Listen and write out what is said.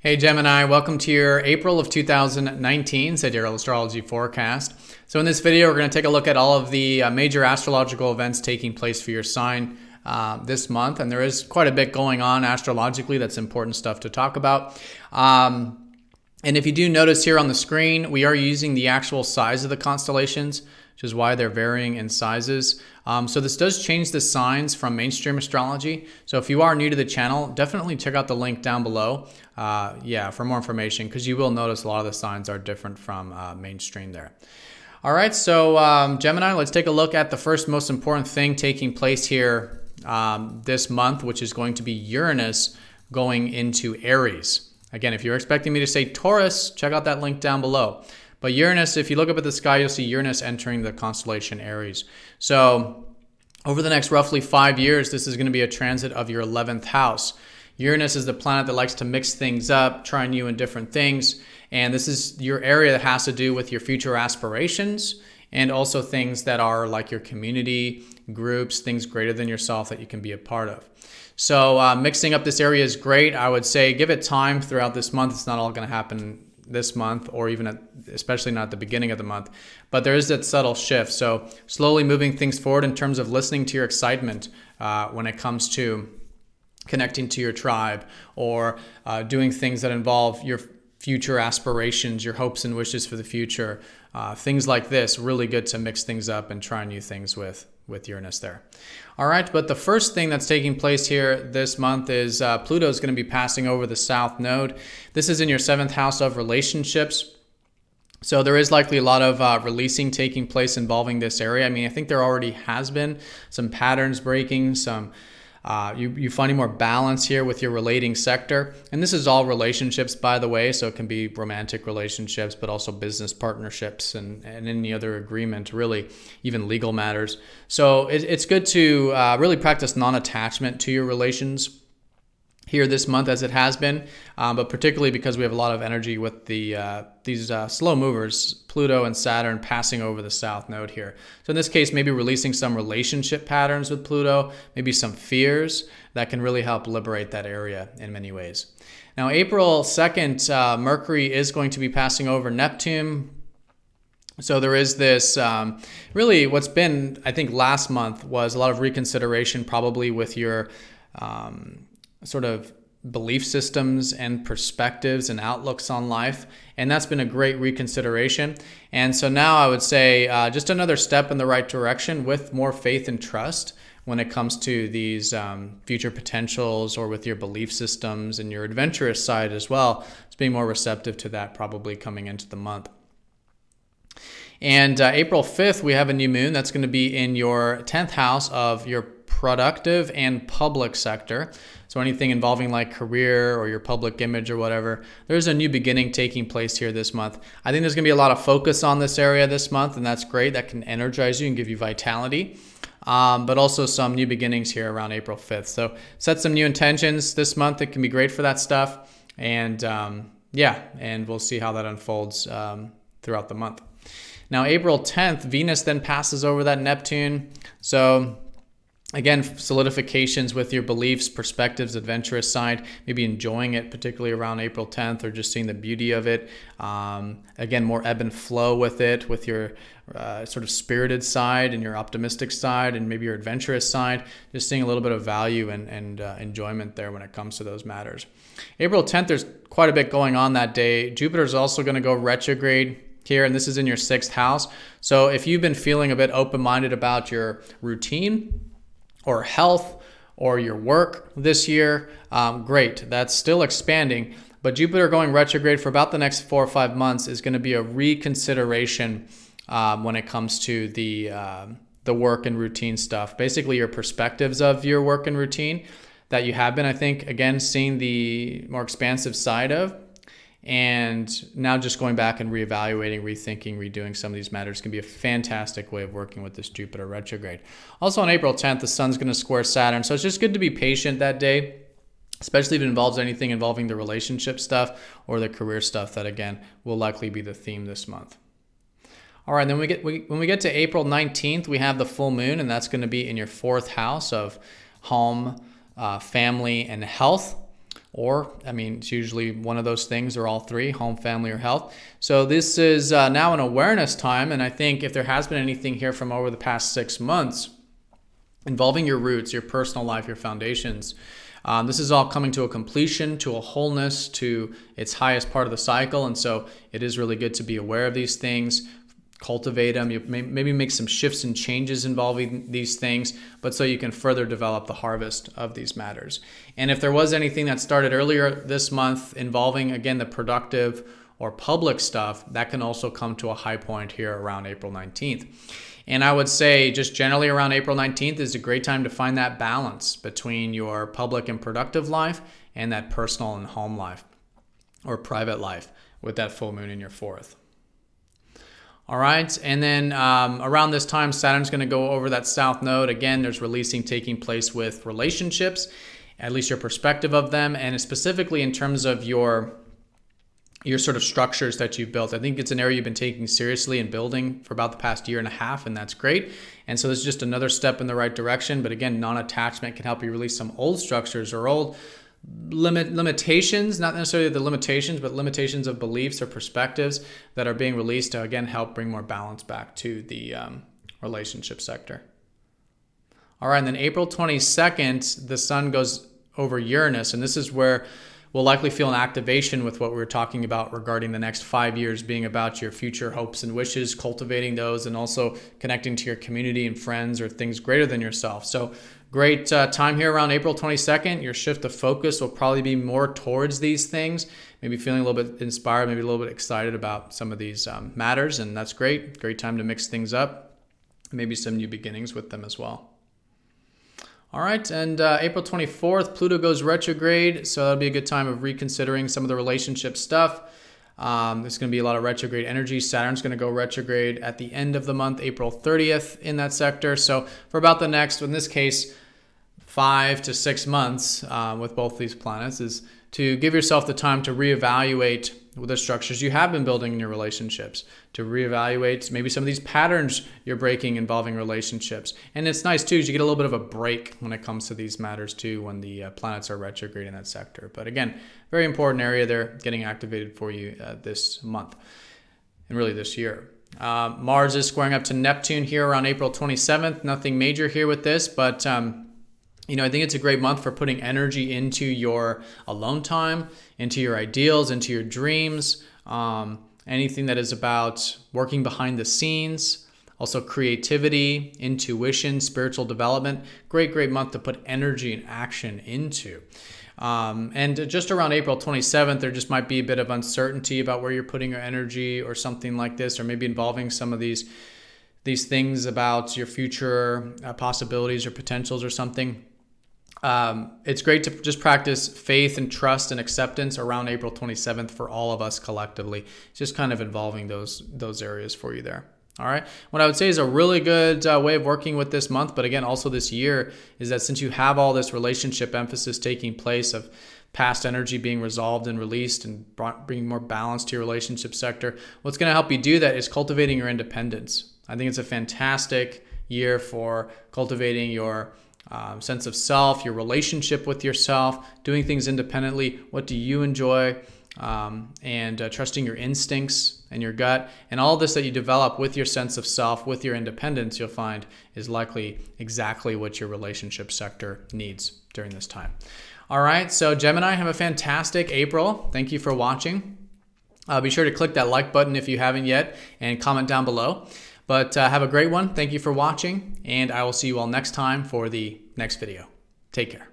Hey Gemini, welcome to your April of 2019 Sidereal Astrology Forecast. So in this video, we're going to take a look at all of the major astrological events taking place for your sign this month. And there is quite a bit going on astrologically. That's important stuff to talk about. And if you do notice here on the screen, we are using the actual size of the constellations, which is why they're varying in sizes. So this does change the signs from mainstream astrology. So if you are new to the channel, definitely check out the link down below for more information, because you will notice a lot of the signs are different from mainstream there. All right, so Gemini, let's take a look at the first most important thing taking place here this month, which is going to be Uranus going into Aries. Again, if you're expecting me to say Taurus, check out that link down below. But Uranus, if you look up at the sky, you'll see Uranus entering the constellation Aries. So over the next roughly 5 years, this is going to be a transit of your 11th house. Uranus is the planet that likes to mix things up, try new and different things. And this is your area that has to do with your future aspirations and also things that are like your community, groups, things greater than yourself that you can be a part of. So mixing up this area is great. I would say give it time throughout this month. It's not all going to happen this month, or even especially not at the beginning of the month, but there is that subtle shift. So slowly moving things forward in terms of listening to your excitement when it comes to connecting to your tribe, or doing things that involve your future aspirations, your hopes and wishes for the future. Things like this, really good to mix things up and try new things with Uranus there. All right, but the first thing that's taking place here this month is Pluto is going to be passing over the South Node. This is in your 7th house of relationships. So there is likely a lot of releasing taking place involving this area. I mean, I think there already has been some patterns breaking, some you finding more balance here with your relating sector. And this is all relationships, by the way, so it can be romantic relationships, but also business partnerships and any other agreement, really, even legal matters. So it's good to really practice non-attachment to your relations here this month, as it has been, but particularly because we have a lot of energy with these slow movers, Pluto and Saturn, passing over the South Node here. So in this case, maybe releasing some relationship patterns with Pluto, maybe some fears that can really help liberate that area in many ways. Now, April 2nd, Mercury is going to be passing over Neptune. So there is this, really what's been, I think last month was a lot of reconsideration probably with your sort of belief systems and perspectives and outlooks on life. And that's been a great reconsideration. And so now I would say just another step in the right direction with more faith and trust when it comes to these future potentials, or with your belief systems and your adventurous side as well. It's being more receptive to that probably coming into the month. And April 5th, we have a new moon that's going to be in your 10th house of your productive and public sector. So anything involving like career or your public image or whatever, there's a new beginning taking place here this month. I think there's going to be a lot of focus on this area this month, and that's great. That can energize you and give you vitality, but also some new beginnings here around April 5th. So set some new intentions this month. It can be great for that stuff. And and we'll see how that unfolds throughout the month. Now, April 10th, Venus then passes over that Neptune. So again, solidifications with your beliefs, perspectives, adventurous side, maybe enjoying it, particularly around April 10th, or just seeing the beauty of it. Again, more ebb and flow with it, with your sort of spirited side and your optimistic side and maybe your adventurous side, just seeing a little bit of value and enjoyment there when it comes to those matters. April 10th, there's quite a bit going on that day. Jupiter is also going to go retrograde here, and this is in your 6th house. So if you've been feeling a bit open-minded about your routine or health or your work this year, great. That's still expanding, but Jupiter going retrograde for about the next 4 or 5 months is going to be a reconsideration when it comes to the work and routine stuff. Basically, your perspectives of your work and routine that you have been, I think, again, seeing the more expansive side of. And now just going back and reevaluating, rethinking, redoing some of these matters can be a fantastic way of working with this Jupiter retrograde. Also on April 10th, the sun's going to square Saturn. So it's just good to be patient that day, especially if it involves anything involving the relationship stuff or the career stuff that, again, will likely be the theme this month. All right, then when we get to April 19th, we have the full moon, and that's going to be in your 4th house of home, family, and health. Or, I mean, it's usually one of those things or all three: home, family, or health. So this is now an awareness time. And I think if there has been anything here from over the past 6 months involving your roots, your personal life, your foundations, this is all coming to a completion, to a wholeness, to its highest part of the cycle. And so it is really good to be aware of these things, cultivate them. You maybe make some shifts and changes involving these things, but so you can further develop the harvest of these matters. And if there was anything that started earlier this month involving, again, the productive or public stuff, that can also come to a high point here around April 19th. And I would say just generally around April 19th is a great time to find that balance between your public and productive life and that personal and home life or private life with that full moon in your 4th. All right, and then around this time, Saturn's going to go over that south node. Again, there's releasing taking place with relationships, at least your perspective of them, and specifically in terms of your sort of structures that you've built. I think it's an area you've been taking seriously and building for about the past 1.5 years, and that's great. And so this is just another step in the right direction. But again, non-attachment can help you release some old structures or old limitations, not necessarily the limitations, but limitations of beliefs or perspectives that are being released to, again, help bring more balance back to the relationship sector. All right, and then April 22nd, the sun goes over Uranus, and this is where we'll likely feel an activation with what we were talking about regarding the next 5 years being about your future hopes and wishes, cultivating those, and also connecting to your community and friends or things greater than yourself. So great time here around April 22nd. Your shift of focus will probably be more towards these things, maybe feeling a little bit inspired, maybe a little bit excited about some of these matters, and that's great. Great time to mix things up, maybe some new beginnings with them as well. All right, and April 24th, Pluto goes retrograde, so that'll be a good time of reconsidering some of the relationship stuff. There's going to be a lot of retrograde energy. Saturn's going to go retrograde at the end of the month, April 30th in that sector. So for about the next, in this case, 5 to 6 months with both these planets, is to give yourself the time to reevaluate the structures you have been building in your relationships, to reevaluate maybe some of these patterns you're breaking involving relationships. And it's nice too, is you get a little bit of a break when it comes to these matters too, when the planets are retrograde in that sector. But again, very important area there getting activated for you this month and really this year. Mars is squaring up to Neptune here around April 27th. Nothing major here with this, but you know, I think it's a great month for putting energy into your alone time, into your ideals, into your dreams, anything that is about working behind the scenes, also creativity, intuition, spiritual development. Great month to put energy and action into. And just around April 27th, there just might be a bit of uncertainty about where you're putting your energy or something like this, or maybe involving some of these things about your future possibilities or potentials or something. It's great to just practice faith and trust and acceptance around April 27th for all of us collectively. Just kind of involving those areas for you there. All right. What I would say is a really good way of working with this month, but again, also this year, is that since you have all this relationship emphasis taking place of past energy being resolved and released and bringing more balance to your relationship sector, what's going to help you do that is cultivating your independence. I think it's a fantastic year for cultivating your sense of self, your relationship with yourself, doing things independently. What do you enjoy? And trusting your instincts and your gut, and all this that you develop with your sense of self, with your independence, you'll find is likely exactly what your relationship sector needs during this time. All right, so Gemini, have a fantastic April. Thank you for watching. Be sure to click that like button if you haven't yet, and comment down below. But have a great one. Thank you for watching, and I will see you all next time for the next video. Take care.